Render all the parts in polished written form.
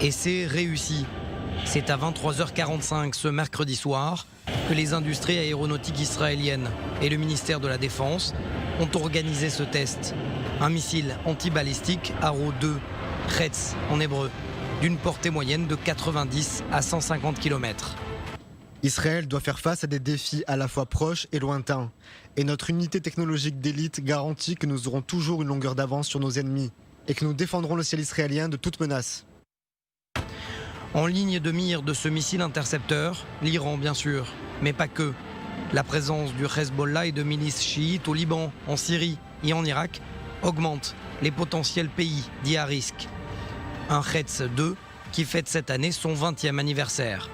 Et c'est réussi. C'est à 23h45 ce mercredi soir que les industries aéronautiques israéliennes et le ministère de la Défense ont organisé ce test. Un missile antibalistique Arrow 2, Chetz en hébreu, d'une portée moyenne de 90 à 150 km. Israël doit faire face à des défis à la fois proches et lointains. Et notre unité technologique d'élite garantit que nous aurons toujours une longueur d'avance sur nos ennemis et que nous défendrons le ciel israélien de toute menace. En ligne de mire de ce missile intercepteur, l'Iran bien sûr, mais pas que. La présence du Hezbollah et de milices chiites au Liban, en Syrie et en Irak augmente les potentiels pays dits à risque. Un Chetz 2 qui fête cette année son 20e anniversaire.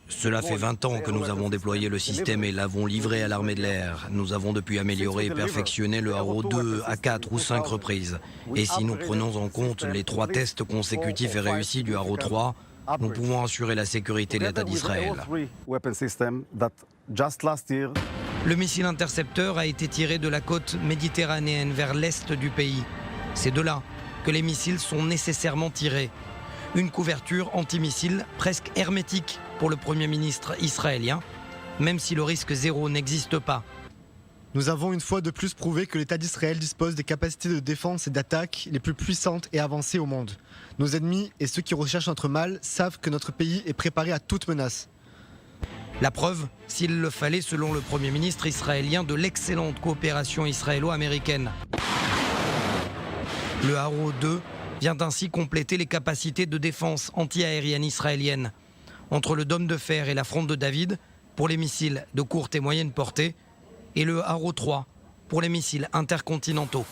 Cela fait 20 ans que nous avons déployé le système et l'avons livré à l'armée de l'air. Nous avons depuis amélioré et perfectionné le Arrow 2 à 4 ou 5 reprises. Et si nous prenons en compte les 3 tests consécutifs et réussis du Arrow 3, nous pouvons assurer la sécurité de l'État d'Israël. Le missile intercepteur a été tiré de la côte méditerranéenne vers l'est du pays. C'est de là que les missiles sont nécessairement tirés. Une couverture antimissile presque hermétique pour le Premier ministre israélien, même si le risque zéro n'existe pas. Nous avons une fois de plus prouvé que l'État d'Israël dispose des capacités de défense et d'attaque les plus puissantes et avancées au monde. Nos ennemis et ceux qui recherchent notre mal savent que notre pays est préparé à toute menace. La preuve, s'il le fallait, selon le Premier ministre israélien, de l'excellente coopération israélo-américaine. Le Arrow 2 vient ainsi compléter les capacités de défense anti-aérienne israélienne. Entre le Dôme de fer et la Fronde de David, pour les missiles de courte et moyenne portée, et le Arrow 3, pour les missiles intercontinentaux.